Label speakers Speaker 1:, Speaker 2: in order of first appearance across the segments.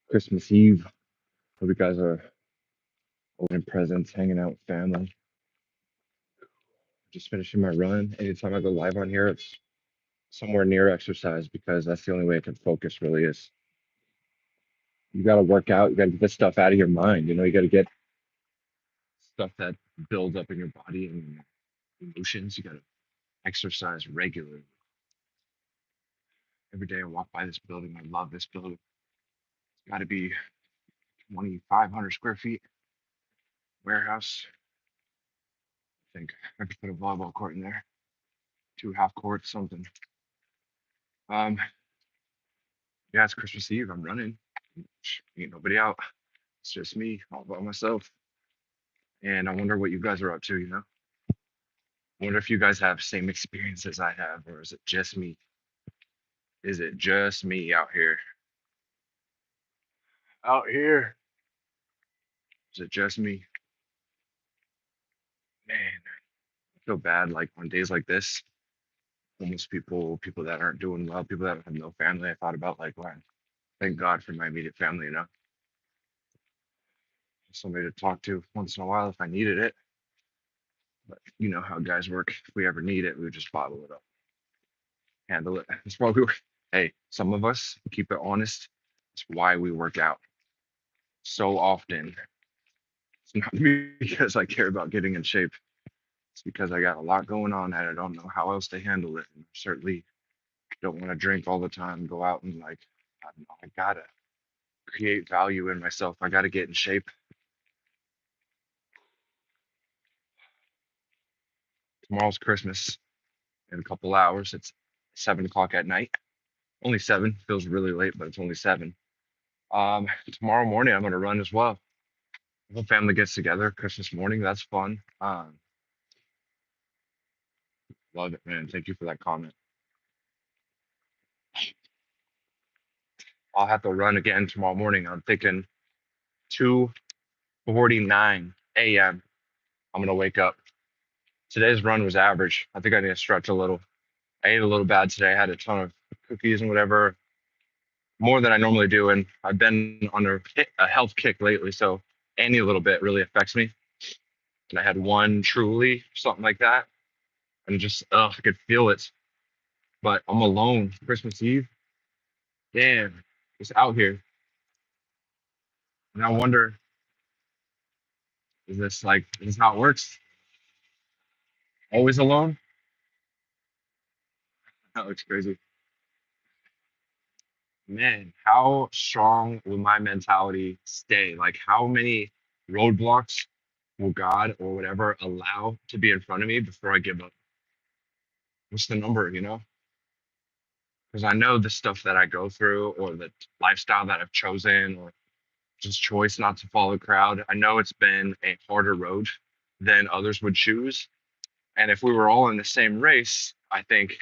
Speaker 1: Christmas Eve. Hope you guys are opening presents, hanging out with family. Just finishing my run. Anytime I go live on here, it's somewhere near exercise because that's the only way I can focus really is you got to work out. You got to get this stuff out of your mind. You got to get stuff that builds up in your body and your emotions. You got to exercise regularly. Every day I walk by this building. I love this building. It's got to be 2,500 square feet warehouse. I think I could put a volleyball court in there, two half courts, something. Um, yeah, it's Christmas Eve. I'm running. Ain't nobody out. It's just me all by myself. And I wonder what you guys are up to. I wonder if you guys have same experiences I have, or is it just me? Is it just me out here? Out here. Is it just me? Man, I feel bad like on days like this, homeless people that aren't doing well, people that have no family. I thought about like, wow, thank God for my immediate family. Somebody to talk to once in a while if I needed it. But you know how guys work. If we ever need it, we would just bottle it up, handle it. That's why hey, some of us keep it honest. It's why we work out so often. It's not because I care about getting in shape. It's because I got a lot going on and I don't know how else to handle it. And certainly don't want to drink all the time, go out and like, I don't know, I gotta create value in myself. I gotta get in shape. Tomorrow's Christmas in a couple hours. It's 7 o'clock at night. Only seven. Feels really late, but it's only seven. Tomorrow morning I'm gonna run as well. The whole family gets together Christmas morning. That's fun. Love it, man. Thank you for that comment. I'll have to run again tomorrow morning. I'm thinking 2:49 a.m. I'm gonna wake up. Today's run was average. I think I need to stretch a little. I ate a little bad today. I had a ton of cookies and whatever, more than I normally do. And I've been on a health kick lately, so any little bit really affects me. And I had one truly, something like that, and just I could feel it. But I'm alone. Christmas Eve, damn, it's out here. And I wonder, is this how it works? Always alone? That looks crazy. Man, how strong will my mentality stay? Like, how many roadblocks will God or whatever allow to be in front of me before I give up? What's the number? Because I know the stuff that I go through or the lifestyle that I've chosen or just choice not to follow the crowd. I know it's been a harder road than others would choose. And if we were all in the same race, I think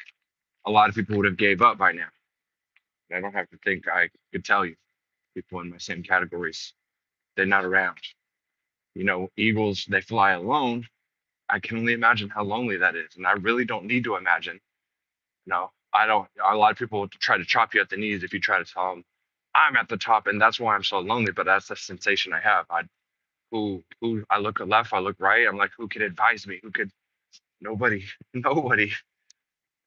Speaker 1: a lot of people would have gave up by now. I don't have to think, I could tell you people in my same categories, they're not around. Eagles, they fly alone. I can only imagine how lonely that is. And I really don't need to imagine. No, I don't. A lot of people try to chop you at the knees if you try to tell them I'm at the top and that's why I'm so lonely. But that's the sensation I have. Who I look left, I look right. I'm like, who could advise me? Who could? Nobody. Nobody.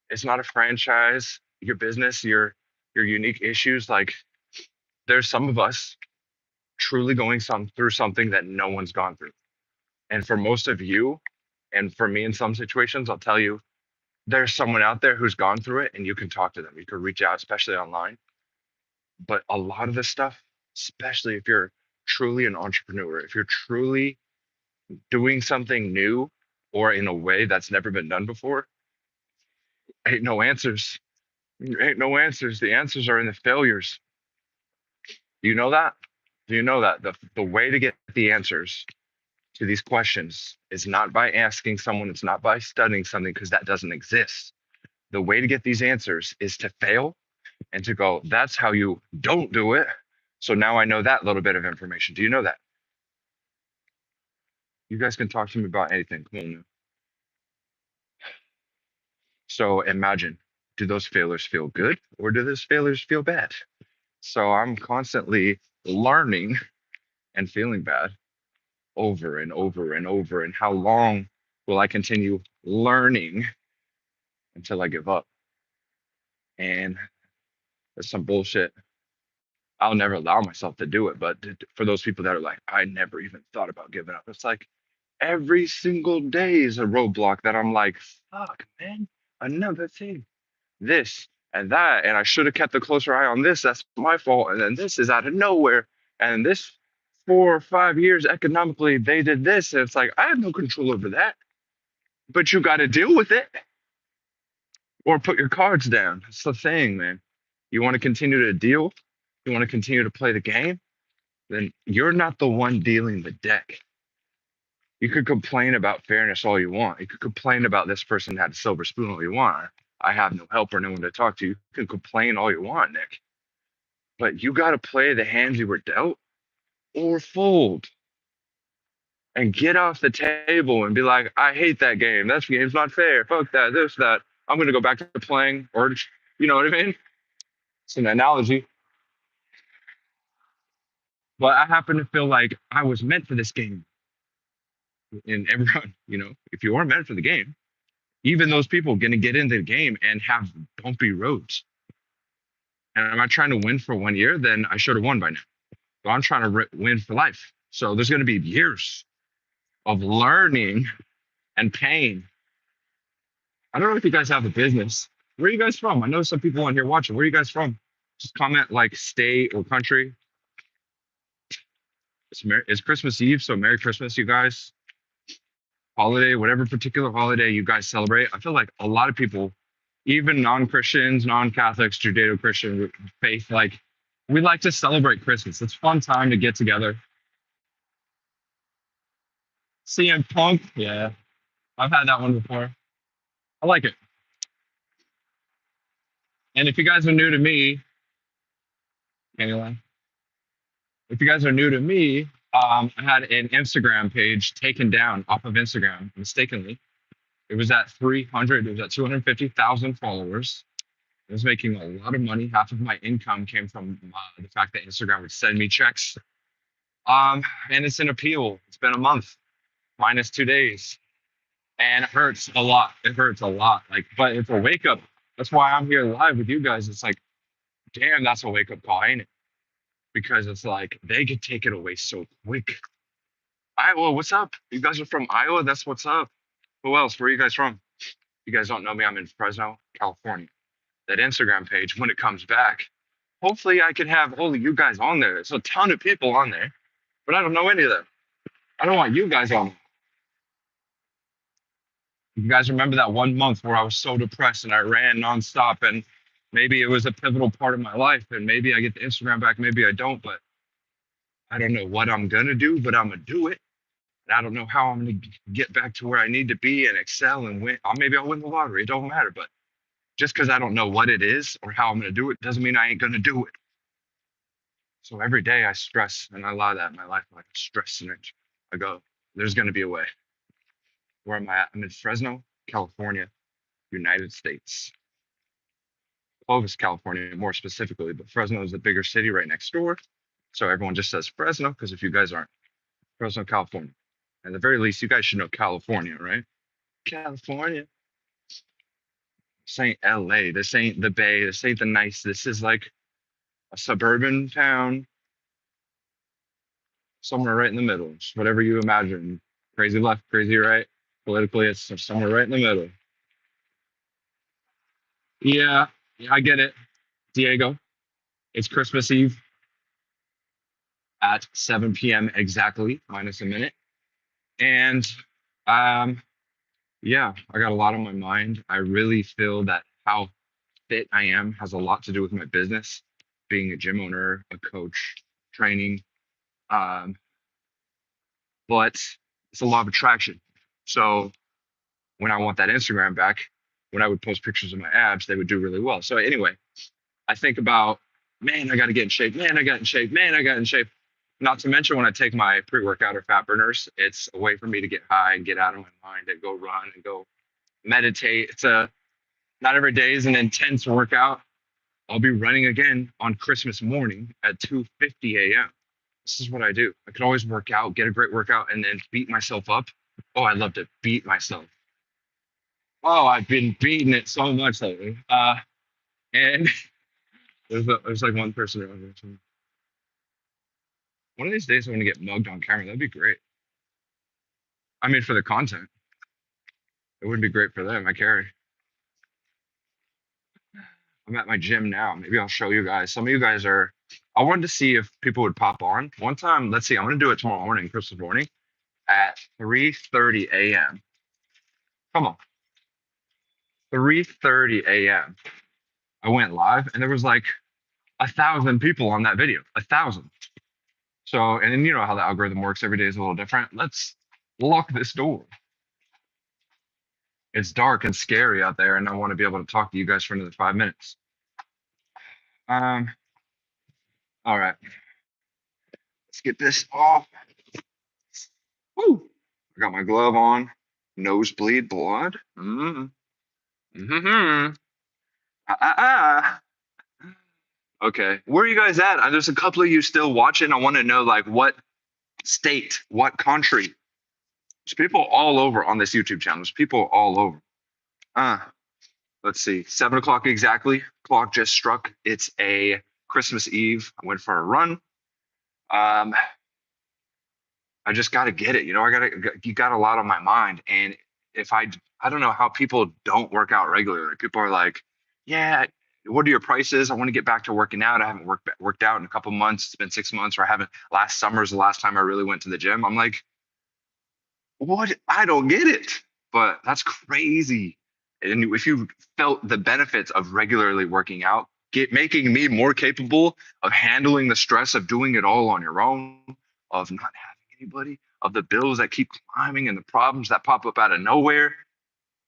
Speaker 1: It's not a franchise. Your business, your unique issues. Like there's some of us truly going through something that no one's gone through. And for most of you, and for me in some situations, I'll tell you, there's someone out there who's gone through it and you can talk to them. You can reach out, especially online. But a lot of this stuff, especially if you're truly an entrepreneur, if you're truly doing something new or in a way that's never been done before, ain't no answers. Ain't no answers. The answers are in the failures. Do you know that? Do you know that the way to get the answers to these questions is not by asking someone, it's not by studying something because that doesn't exist. The way to get these answers is to fail and to go, that's how you don't do it. So now I know that little bit of information. Do you know that? You guys can talk to me about anything. Come on now. So imagine, do those failures feel good or do those failures feel bad? So I'm constantly learning and feeling bad over and over and over. And how long will I continue learning until I give up? And there's some bullshit. I'll never allow myself to do it. But for those people that are like, I never even thought about giving up, it's like every single day is a roadblock that I'm like, fuck, man, another thing, this and that. And I should have kept a closer eye on this. That's my fault. And then this is out of nowhere. And this 4 or 5 years economically, they did this. And it's like, I have no control over that. But you got to deal with it or put your cards down. That's the thing, man. You want to continue to deal, you want to continue to play the game, then you're not the one dealing the deck. You could complain about fairness all you want. You could complain about this person had a silver spoon all you want. I have no help or no one to talk to. You can complain all you want, Nick. But you got to play the hands you were dealt or fold and get off the table and be like, I hate that game. That game's not fair. Fuck that, this, that. I'm going to go back to playing, or, you know what I mean? It's an analogy. But I happen to feel like I was meant for this game. And everyone, if you are meant for the game, even those people going to get into the game and have bumpy roads. And I'm not trying to win for 1 year, then I should have won by now. But I'm trying to win for life. So there's going to be years of learning and pain. I don't know if you guys have a business. Where are you guys from? I know some people on here watching. Where are you guys from? Just comment like state or country. It's Christmas Eve, so Merry Christmas, you guys. Holiday, whatever particular holiday you guys celebrate. I feel like a lot of people, even non-Christians, non-Catholics, Judeo-Christian faith, like we like to celebrate Christmas. It's a fun time to get together. CM Punk, yeah, I've had that one before. I like it. And if you guys are new to me, Candyland, if you guys are new to me, I had an Instagram page taken down off of Instagram mistakenly. It was at 300, it was at 250,000 followers. I was making a lot of money. Half of my income came from the fact that Instagram would send me checks. And it's an appeal. It's been a month, minus 2 days, and it hurts a lot. It hurts a lot. Like, but it's a wake up. That's why I'm here live with you guys. It's like, damn, that's a wake up call, ain't it? Because it's like they could take it away so quick. Iowa, what's up? You guys are from Iowa? That's what's up. Who else? Where are you guys from? You guys don't know me. I'm in Fresno, California. That Instagram page, when it comes back, hopefully I can have all of you guys on there. There's a ton of people on there, but I don't know any of them. I don't want you guys on. You guys remember that 1 month where I was so depressed and I ran nonstop, and maybe it was a pivotal part of my life, and maybe I get the Instagram back, maybe I don't, but I don't know what I'm gonna do, but I'm gonna do it. And I don't know how I'm gonna get back to where I need to be and excel and win. Or maybe I'll win the lottery. It don't matter, but just because I don't know what it is or how I'm going to do it doesn't mean I ain't going to do it. So every day I stress, and I allow that in my life. Like stress and I go, there's going to be a way. Where am I at? I'm in Fresno, California, United States. Clovis, California, more specifically, but Fresno is the bigger city right next door. So everyone just says Fresno because if you guys aren't, Fresno, California. At the very least, you guys should know California, right? California. This ain't LA. This ain't the Bay. This ain't the nice. This is like a suburban town, somewhere right in the middle. Just whatever you imagine. Crazy left, crazy right. Politically, it's somewhere right in the middle. Yeah, yeah, I get it. Diego, it's Christmas Eve at 7 p.m. exactly, minus a minute. And yeah, I got a lot on my mind. I really feel that how fit I am has a lot to do with my business, being a gym owner, a coach, training. Um, but it's a law of attraction. So when I want that Instagram back, when I would post pictures of my abs, they would do really well. So anyway, I think about, man, I got to get in shape. Man, I got in shape. Man, I got in shape. Not to mention when I take my pre-workout or fat burners, it's a way for me to get high and get out of my mind and go run and go meditate. Not every day is an intense workout. I'll be running again on Christmas morning at 2:50 a.m. This is what I do. I could always work out, get a great workout, and then beat myself up. Oh, I love to beat myself. Oh, I've been beating it so much lately. And there's like one person around here. So one of these days I'm gonna get mugged on camera. That'd be great. I mean, for the content, it would be great for them. I carry. I'm at my gym now. Maybe I'll show you guys. Some of you guys are. I wanted to see if people would pop on. One time, let's see. I'm gonna do it tomorrow morning, Christmas morning, at 3:30 a.m. Come on, 3:30 a.m. I went live, and there was like 1,000 people on that video. 1,000. So, and then you know how the algorithm works. Every day is a little different. Let's lock this door. It's dark and scary out there, and I want to be able to talk to you guys for another 5 minutes. Um, all right, let's get this off. Woo! I got my glove on. Nosebleed blood. Mm-hmm. Ah. Okay, where are you guys at? There's a couple of you still watching. I want to know like what state, what country. There's people all over on this YouTube channel. There's people all over. Let's see, 7 o'clock exactly. Clock just struck. It's a Christmas Eve. I went for a run. I just got to get it. You know, you got a lot on my mind. And if I don't know how people don't work out regularly. People are like, yeah, what are your prices? I want to get back to working out. I haven't worked out in a couple months. It's been 6 months, or I haven't. Last summer is the last time I really went to the gym. I'm like, what? I don't get it. But that's crazy. And if you felt the benefits of regularly working out, making me more capable of handling the stress of doing it all on your own, of not having anybody, of the bills that keep climbing and the problems that pop up out of nowhere,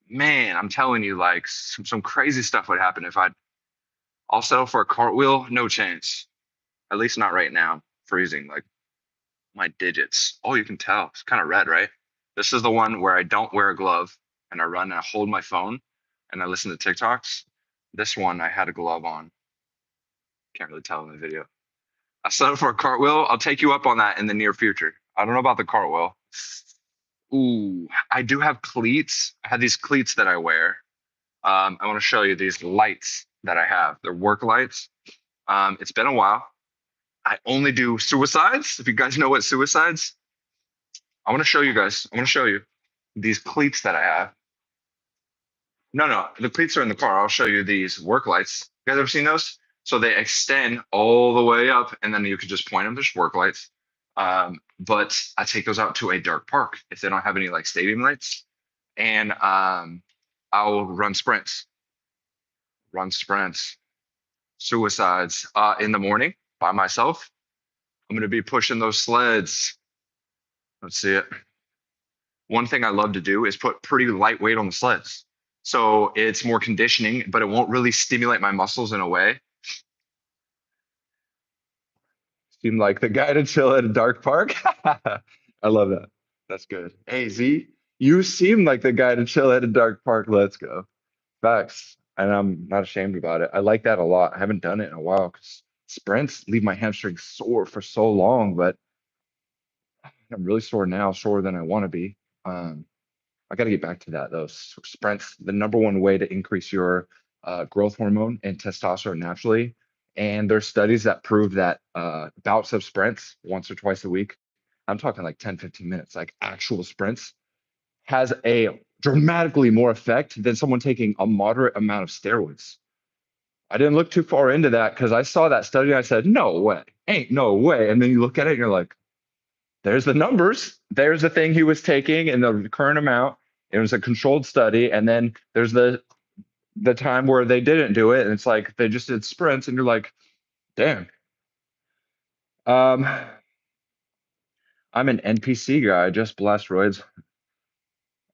Speaker 1: man, I'm telling you, like some crazy stuff would happen if I'll settle for a cartwheel, no chance. At least not right now. Freezing, like my digits. Oh, you can tell. It's kind of red, right? This is the one where I don't wear a glove and I run and I hold my phone and I listen to TikToks. This one I had a glove on. Can't really tell in the video. I settled for a cartwheel. I'll take you up on that in the near future. I don't know about the cartwheel. Ooh, I do have cleats. I have these cleats that I wear. I want to show you these lights that I have. They're work lights. It's been a while. I only do suicides. If you guys know what suicides, I want to show you guys. I want to show you these cleats that I have. No, the cleats are in the car. I'll show you these work lights. You guys ever seen those? So they extend all the way up, and then you can just point them. There's work lights. But I take those out to a dark park if they don't have any like stadium lights, and I'll run sprints. Run sprints. Suicides in the morning by myself. I'm going to be pushing those sleds. Let's see it. One thing I love to do is put pretty lightweight on the sleds. So it's more conditioning, but it won't really stimulate my muscles in a way. Seem like the guy to chill at a dark park. I love that. That's good. Hey, Z, you seem like the guy to chill at a dark park. Let's go. Facts. And I'm not ashamed about it. I like that a lot. I haven't done it in a while because sprints leave my hamstrings sore for so long, but I'm really sore now, sore than I want to be. I got to get back to that though. Sprints, the number one way to increase your growth hormone and testosterone naturally. And there's studies that prove that bouts of sprints once or twice a week, I'm talking like 10, 15 minutes, like actual sprints, has a dramatically more effect than someone taking a moderate amount of steroids. I didn't look too far into that because I saw that study and I said, no way, ain't no way. And then you look at it and you're like, there's the numbers. There's the thing he was taking in the current amount. It was a controlled study. And then there's the time where they didn't do it. And it's like they just did sprints and you're like, damn. I'm an NPC guy, just blasteroids.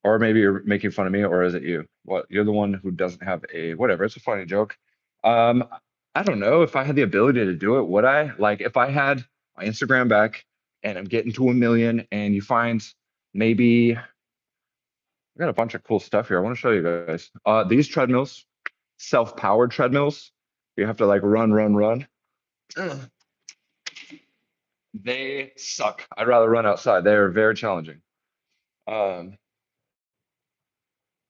Speaker 1: Or maybe you're making fun of me, or is it you? What, you're the one who doesn't have a whatever. It's a funny joke. I don't know if I had the ability to do it, would I? Like if I had my Instagram back and I'm getting to 1 million and you find maybe I got a bunch of cool stuff here. I want to show you guys. These treadmills, self-powered treadmills, You have to like run, run, run. Ugh. They suck. I'd rather run outside. They're very challenging. Um,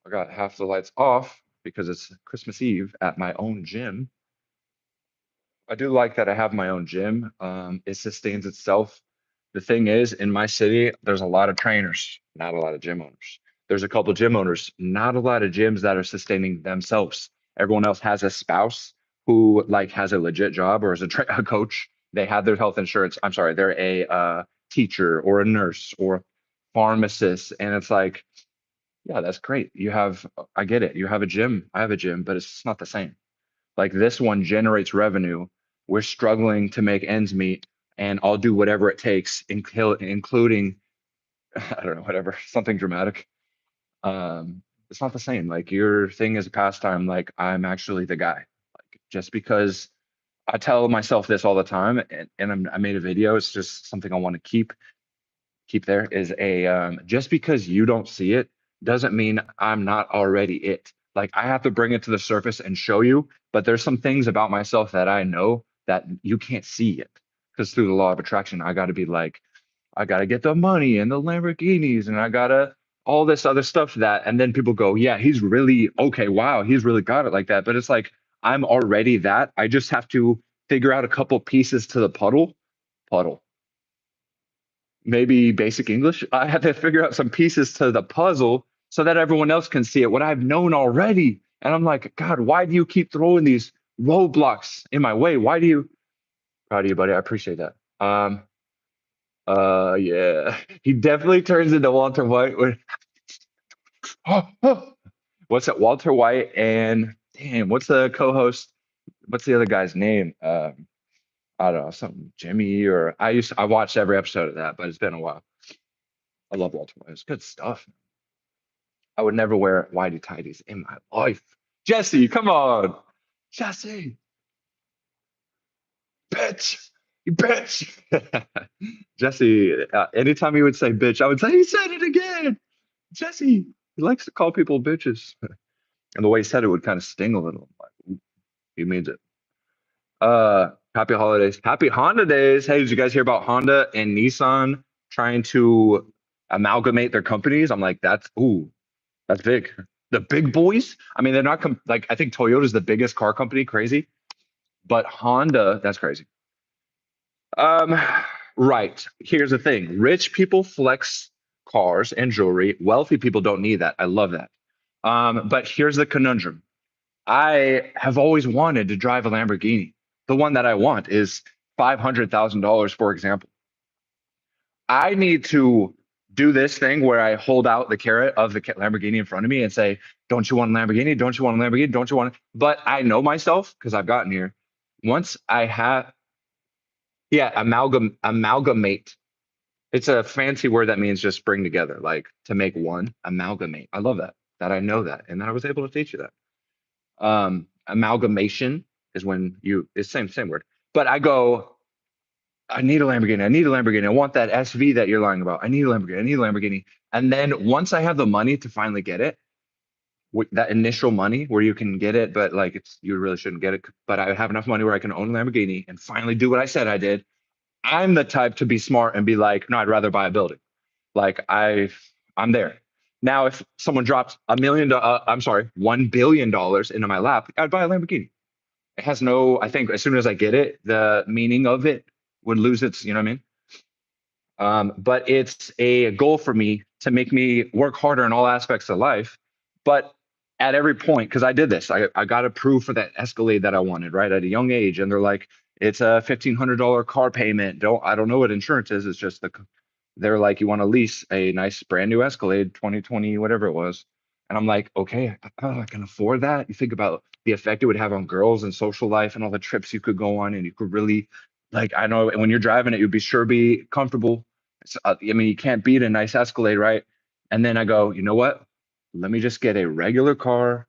Speaker 1: I got half the lights off because it's Christmas Eve at my own gym. I do like that I have my own gym. It sustains itself. The thing is, in my city, there's a lot of trainers, not a lot of gym owners. There's a couple gym owners, not a lot of gyms that are sustaining themselves. Everyone else has a spouse who like has a legit job or is a coach. They have their health insurance. I'm sorry, they're a teacher or a nurse or pharmacist, and it's like, yeah, that's great. I get it. You have a gym. I have a gym, but it's not the same. Like this one generates revenue. We're struggling to make ends meet, and I'll do whatever it takes, including, I don't know, whatever, something dramatic. It's not the same. Like your thing is a pastime. Like I'm actually the guy. Like just because I tell myself this all the time, I made a video. It's just something I want to keep there. Is a just because you don't see it doesn't mean I'm not already it. Like I have to bring it to the surface and show you, but there's some things about myself that I know that you can't see it. Because through the law of attraction, I got to be like, I got to get the money and the Lamborghinis and I got to all this other stuff that, and then people go, yeah, he's really okay. Wow, he's really got it like that. But it's like, I'm already that. I just have to figure out a couple pieces to the puddle, maybe basic English. I had to figure out some pieces to the puzzle so that everyone else can see it, what I've known already. And I'm like, God, why do you keep throwing these roadblocks in my way? Why do you? Proud of you, buddy. I appreciate that. Yeah, he definitely turns into Walter White. What's that? Walter White and damn, what's the co-host? What's the other guy's name? I don't know, something Jimmy or I watched every episode of that, but it's been a while. I love Walter White. It's good stuff. I would never wear whitey tighties in my life. Jesse, come on. Jesse, bitch. You bitch. Jesse, anytime he would say bitch, I would say, he said it again. Jesse, he likes to call people bitches. And the way he said it would kind of sting a little. Like, "Ooh, he means it. Happy holidays. Happy Honda days. Hey, did you guys hear about Honda and Nissan trying to amalgamate their companies? I'm like, that's big. The big boys. I mean, they're not like I think Toyota's the biggest car company, crazy, but Honda, that's crazy. Um, right. Here's the thing. Rich people flex cars and jewelry. Wealthy people don't need that. I love that. But here's the conundrum. I have always wanted to drive a Lamborghini. The one that I want is $500,000, for example. I need to do this thing where I hold out the carrot of the Lamborghini in front of me and say, "Don't you want a Lamborghini? Don't you want a Lamborghini? Don't you want it?" But I know myself because I've gotten here. Once I have, yeah, amalgamate. It's a fancy word that means just bring together, like to make one. Amalgamate. I love that. That I know that, and that I was able to teach you that. Amalgamation is when it's same word. But I go, I need a Lamborghini. I need a Lamborghini. I want that SV that you're lying about. I need a Lamborghini. I need a Lamborghini. And then once I have the money to finally get it, that initial money where you can get it, but like you really shouldn't get it. But I have enough money where I can own a Lamborghini and finally do what I said I did. I'm the type to be smart and be like, no, I'd rather buy a building. Like I'm there. Now, if someone drops I'm sorry, $1 billion into my lap, I'd buy a Lamborghini. It has no, I think as soon as I get it, the meaning of it would lose its, you know what I mean? But it's a goal for me to make me work harder in all aspects of life. But at every point, because I did this, I got approved for that Escalade that I wanted, right? At a young age. And they're like, it's a $1,500 car payment. I don't know what insurance is. It's just they're like, you want to lease a nice brand new Escalade 2020, whatever it was. And I'm like, okay, I can afford that. You think about the effect it would have on girls and social life and all the trips you could go on, and you could really, like, I know when you're driving it, you'd be sure be comfortable. I mean, you can't beat a nice Escalade, right? And then I go, you know what? Let me just get a regular car.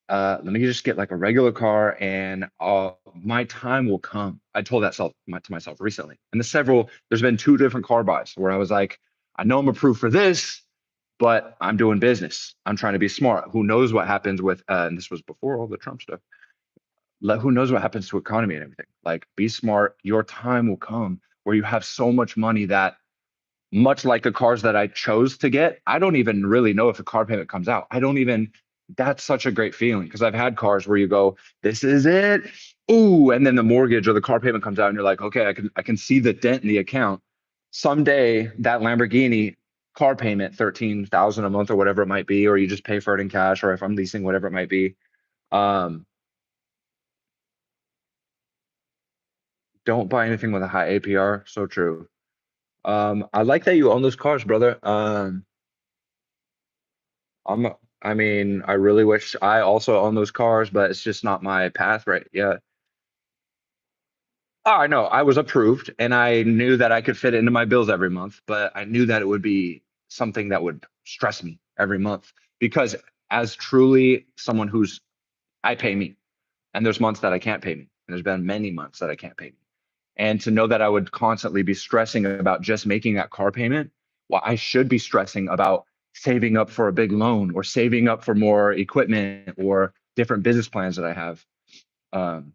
Speaker 1: Let me just get like a regular car, and my time will come. I told that to myself recently. And there's been two different car buys where I was like, I know I'm approved for this, but I'm doing business. I'm trying to be smart. Who knows what happens with, and this was before all the Trump stuff.
Speaker 2: who knows what happens to economy and everything. Like, be smart. Your time will come where you have so much money that, much like the cars that I chose to get, I don't even really know if the car payment comes out. I don't even, that's such a great feeling because I've had cars where you go, this is it. Ooh, and then the mortgage or the car payment comes out and you're like, okay, I can see the dent in the account. Someday that Lamborghini car payment, 13,000 a month or whatever it might be, or you just pay for it in cash, or if I'm leasing, whatever it might be. Um, don't buy anything with a high APR. So true. I like that you own those cars, brother. I'm, I mean, I really wish I also own those cars, but it's just not my path right yet. Oh, I know. I was approved and I knew that I could fit it into my bills every month, but I knew that it would be something that would stress me every month because as truly someone who's, I pay me and there's months that I can't pay me. And there's been many months that I can't pay me. And to know that I would constantly be stressing about just making that car payment, well, I should be stressing about saving up for a big loan or saving up for more equipment or different business plans that I have. Um,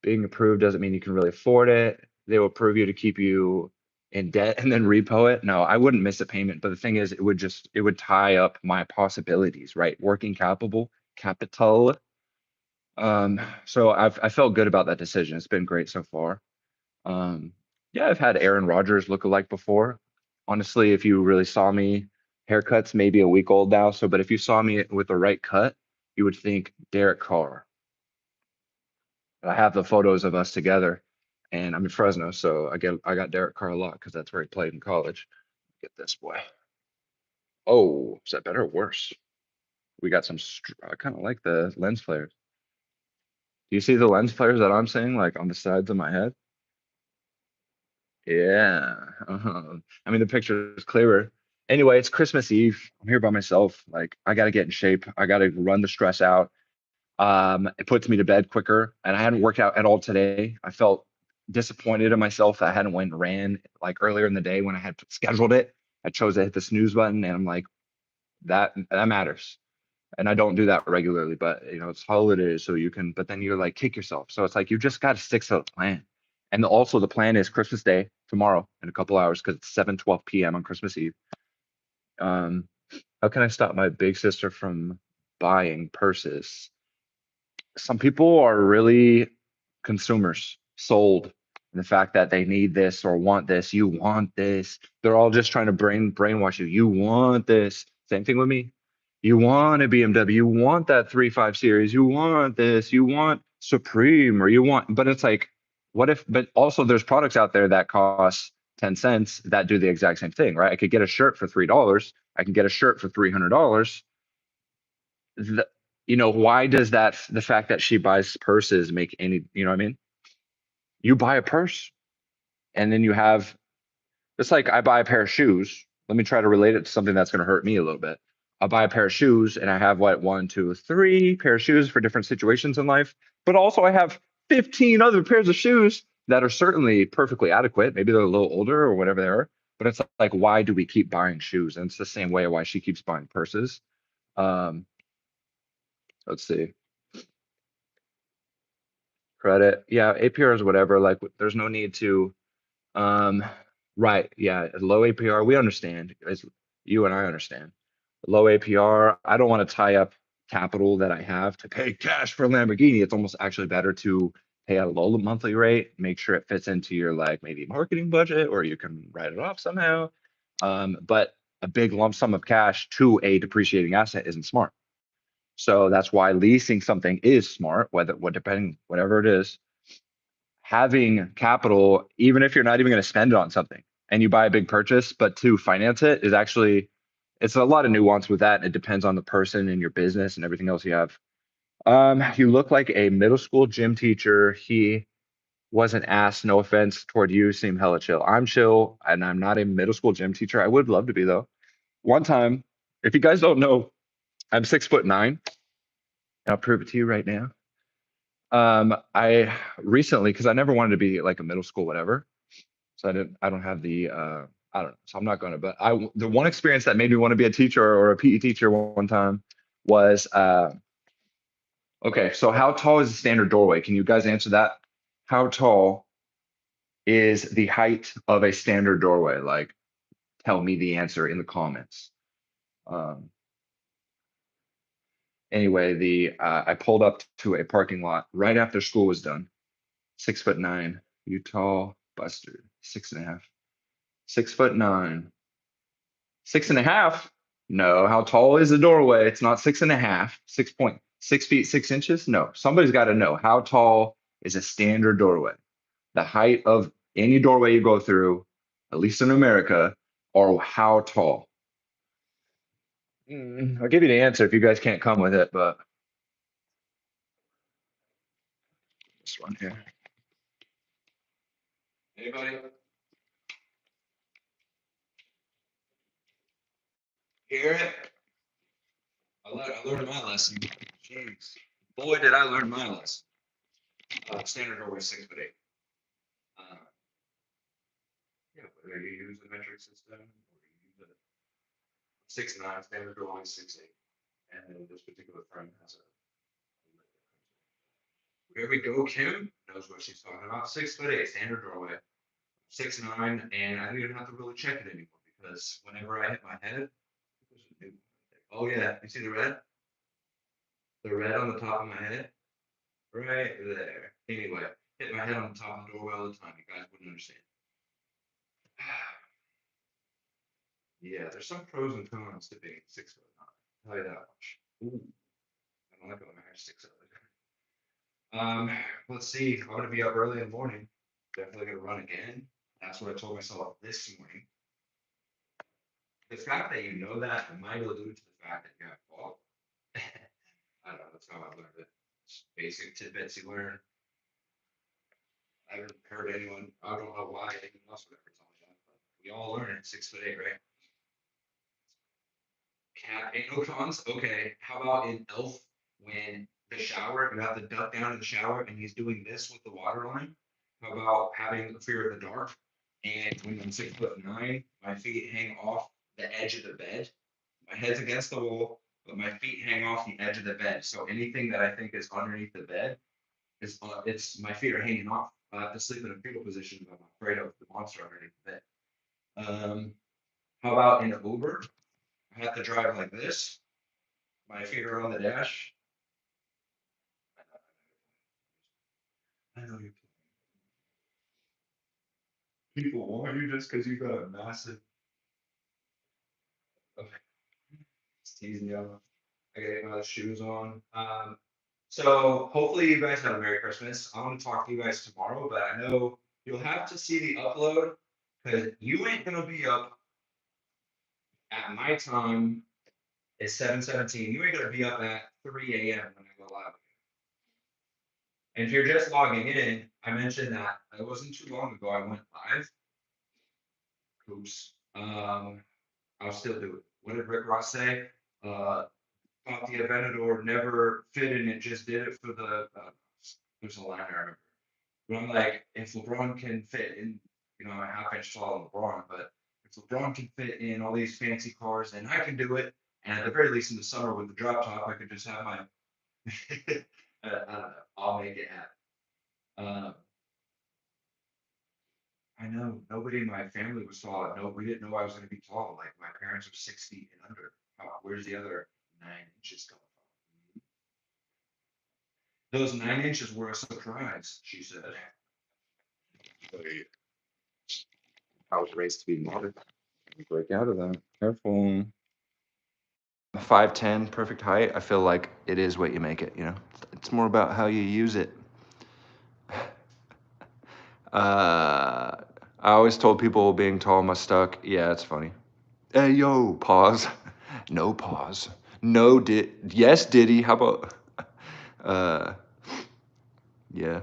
Speaker 2: Being approved doesn't mean you can really afford it. They will approve you to keep you in debt and then repo it. No, I wouldn't miss a payment. But the thing is, it would tie up my possibilities, right? Working capital. So I felt good about that decision. It's been great so far. Um, yeah, I've had Aaron Rodgers look alike before. Honestly, if you really saw me, haircut's maybe a week old now. So, but if you saw me with the right cut, you would think Derek Carr. I have the photos of us together, and I'm in Fresno, so I got Derek Carr a lot because that's where he played in college. Get this boy. Oh, is that better or worse? We got some. I kind of like the lens flares. Do you see the lens flares that I'm seeing, like on the sides of my head? Yeah. I mean, the picture is clearer. Anyway, it's Christmas Eve. I'm here by myself. Like, I got to get in shape. I got to run the stress out. It puts me to bed quicker, and I hadn't worked out at all today. I felt disappointed in myself that I hadn't went and ran like earlier in the day when I had scheduled it. I chose to hit the snooze button, and I'm like, that matters. And I don't do that regularly, but it's holidays, so you can. But then you're like, kick yourself. So it's like you just got to stick to the plan. And also the plan is Christmas Day tomorrow in a couple hours because it's 7:12 p.m. on Christmas Eve. Um, how can I stop my big sister from buying purses? Some people are really consumers, sold. The fact that they need this or want this, you want this. They're all just trying to brainwash you. You want this. Same thing with me. You want a BMW, you want that 3.5 series, you want this, you want Supreme, or you want, but it's like, what if, but also there's products out there that cost 10 cents that do the exact same thing, right? I could get a shirt for $3. I can get a shirt for $300. the, why does the fact that she buys purses make any, you know what I mean? You buy a purse and then you have, it's like I buy a pair of shoes. Let me try to relate it to something that's going to hurt me a little bit. I buy a pair of shoes and I have what, one, two, three pair of shoes for different situations in life. But also I have 15 other pairs of shoes that are certainly perfectly adequate. Maybe they're a little older or whatever they are. But it's like, why do we keep buying shoes? And it's the same way why she keeps buying purses. Um, let's see. Credit. Yeah, APRs, whatever. Like, there's no need to. Um, right. Yeah, low APR. We understand. As you and I understand. Low APR. I don't want to tie up capital that I have to pay cash for a Lamborghini. It's almost actually better to pay a low monthly rate. Make sure it fits into your like maybe marketing budget, or you can write it off somehow. But a big lump sum of cash to a depreciating asset isn't smart. So that's why leasing something is smart, depending whatever it is. Having capital, even if you're not even going to spend it on something and you buy a big purchase, but to finance it is actually, it's a lot of nuance with that. It depends on the person and your business and everything else you have. You look like a middle school gym teacher. He was an ass, no offense toward you, seem hella chill. I'm chill and I'm not a middle school gym teacher. I would love to be though. One time, if you guys don't know, I'm 6'9". I'll prove it to you right now. I recently, because I never wanted to be like a middle school, whatever. So I don't have I don't know. So I'm not going to, but the one experience that made me want to be a teacher or a PE teacher one time was, Okay, so how tall is the standard doorway? Can you guys answer that? How tall is the height of a standard doorway? Like, tell me the answer in the comments. Um, anyway, I pulled up to a parking lot right after school was done. 6'9", Utah Buster, 6.5, 6'9", 6.5. No, how tall is the doorway? It's not 6.5. 6.6 feet 6 inches. No, somebody's got to know how tall is a standard doorway. The height of any doorway you go through, at least in America, or how tall. I'll give you the answer if you guys can't come with it, but this one here. Anybody? Hear it? I learned my lesson. Jeez. Boy, did I learn my lesson. Standard doorway 6'8". Yeah, whether you use the metric system or you use a 6'9", standard doorway 6'8". And then this particular frame has a Here we go, Kim knows what she's talking about. 6'8", standard doorway, 6'9", and I don't even have to really check it anymore because whenever I hit my head, oh yeah, you see the red? The red on the top of my head? Right there. Anyway, hit my head on the top of the doorway all the time. You guys wouldn't understand. Yeah, there's some pros and cons to being 6'9". I'll tell you that much. Ooh, I don't like it when my hair sticks out like that. Let's see. I'm gonna be up early in the morning. Definitely gonna run again. That's what I told myself this morning. The fact that you know that might allude to the fact that you have fog. I don't know. That's how I learned it. It's basic tidbits you learn. I haven't heard anyone. I don't know why anyone else would ever tell me that, but we all learn it. 6'8", right? Cat ain't no cons. Okay, how about in Elf when the shower, you have to duck down in the shower and he's doing this with the water line? How about having a fear of the dark? And when I'm 6'9", my feet hang off the edge of the bed. My head's against the wall, but my feet hang off the edge of the bed. So anything that I think is underneath the bed is it's my feet are hanging off. I have to sleep in a fetal position, but I'm afraid of the monster underneath the bed. How about in Uber? I have to drive like this. My feet are on the dash. I know you people want you just because you got a massive. Okay, it's teasing you. I gotta get my shoes on. So hopefully you guys have a Merry Christmas. I'm gonna talk to you guys tomorrow, but I know you'll have to see the upload because you ain't gonna be up at my time. It's 7:17. You ain't gonna be up at 3 a.m. when I go live. And if you're just logging in, I mentioned that it wasn't too long ago I went live. Oops. I'll still do it. What did Rick Ross say? Thought the Aventador never fit and it just did it for the. There's a line I remember. But I'm like, if LeBron can fit in, a half-inch tall LeBron, but if LeBron can fit in all these fancy cars, then I can do it. And at the very least, in the summer with the drop top, I could just have my. I don't know. I'll make it happen. I know nobody in my family was tall. No, we didn't know I was going to be tall. Like my parents are 6 feet and under. Where's the other 9 inches coming from? Those 9 inches were a surprise, she said. I was raised to be modest. Break out of that. Careful. 5'10", perfect height. I feel like it is what you make it, It's more about how you use it. I always told people being tall must suck. Yeah, it's funny. Hey, yo, pause. No pause. No yes, Diddy. How about yeah.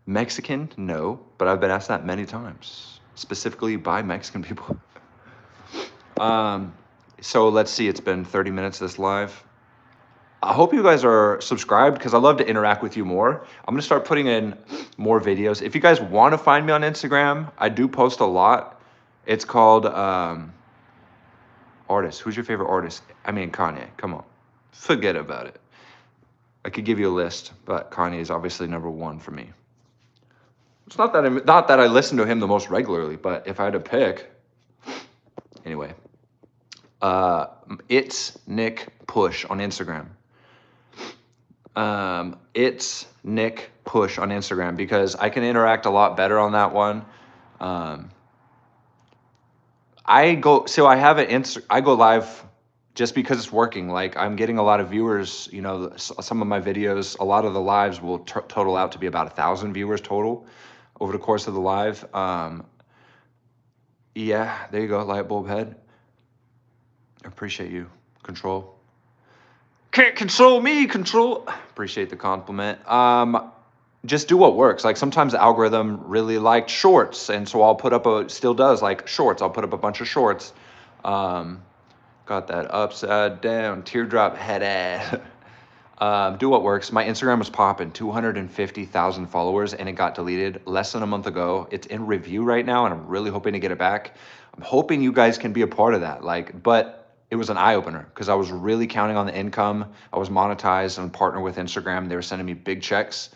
Speaker 2: Mexican? No, but I've been asked that many times, specifically by Mexican people. So let's see, it's been 30 minutes this live. I hope you guys are subscribed because I love to interact with you more. I'm gonna start putting in more videos. If you guys want to find me on Instagram, I do post a lot. It's called artist. Who's your favorite artist? I mean, Kanye. Come on, forget about it. I could give you a list, but Kanye is obviously number one for me. It's not that I listen to him the most regularly, but if I had to pick, anyway, it's Nick Push on Instagram. It's Nick Push on Instagram because I can interact a lot better on that one. I go live just because it's working. Like I'm getting a lot of viewers. You know, some of my videos, a lot of the lives will total out to be about 1,000 viewers total over the course of the live. Yeah, there you go, light bulb head. I appreciate you. Control. Can't control me, control. Appreciate the compliment. Just do what works. Like sometimes the algorithm really liked shorts, and so I'll put up still does like shorts. I'll put up a bunch of shorts. Got that upside down teardrop head ass. Do what works. My Instagram was popping 250,000 followers and it got deleted less than a month ago. It's in review right now and I'm really hoping to get it back. I'm hoping you guys can be a part of that. But it was an eye opener because I was really counting on the income. I was monetized and partnered with Instagram. They were sending me big checks.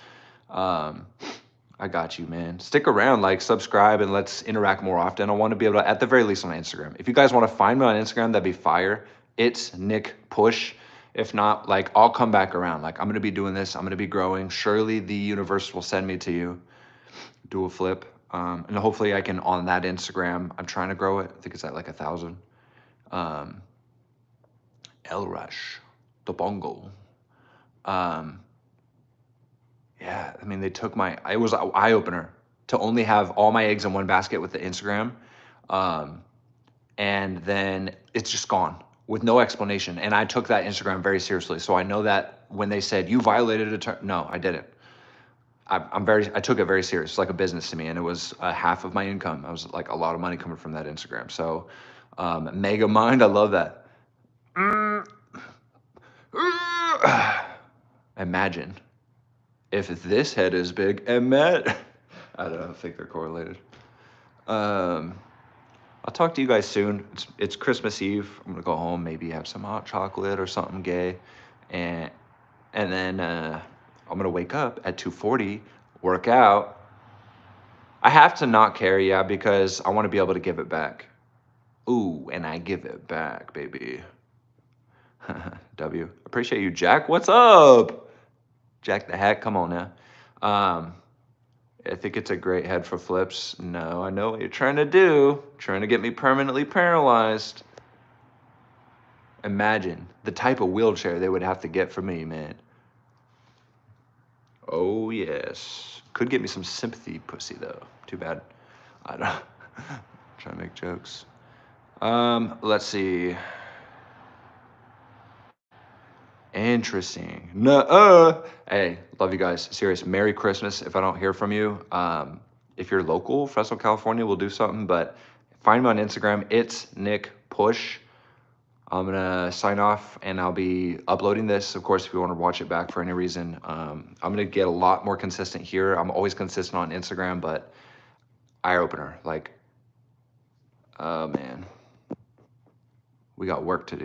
Speaker 2: I got you, man. Stick around, subscribe, and let's interact more often. I want to be able to, at the very least, on Instagram. If you guys want to find me on Instagram, that'd be fire. It's Nick Push. If not, I'll come back around. I'm going to be doing this. I'm going to be growing. Surely the universe will send me to you. Do a flip. And hopefully I can, on that Instagram, I'm trying to grow it. I think it's at 1,000. El Rush, the Bongo. Yeah, I mean, it was an eye opener to only have all my eggs in one basket with the Instagram. And then it's just gone with no explanation. And I took that Instagram very seriously. So I know that when they said you violated a term, no, I didn't. I took it very serious. It's like a business to me. And it was half of my income. I was a lot of money coming from that Instagram. So Mega Mind, I love that. Imagine if this head is big and Matt, I don't know, I think they're correlated. I'll talk to you guys soon. It's Christmas Eve. I'm gonna go home, maybe have some hot chocolate or something gay, and then I'm gonna wake up at 2:40, work out. I have to not carry, yeah, because I want to be able to give it back. Ooh, and I give it back, baby. W. Appreciate you, Jack. What's up? Jack the Hack, come on now. I think it's a great head for flips. No, I know what you're trying to do. Trying to get me permanently paralyzed. Imagine the type of wheelchair they would have to get for me, man. Oh, yes. Could get me some sympathy pussy, though. Too bad. I don't try to make jokes. Let's see. Interesting. Hey, love you guys. Serious. Merry Christmas. If I don't hear from you, if you're local, Fresno, California, we'll do something. But find me on Instagram. It's Nick Push. I'm gonna sign off, and I'll be uploading this. Of course, if you want to watch it back for any reason, I'm gonna get a lot more consistent here. I'm always consistent on Instagram, but eye opener. Oh man, we got work to do.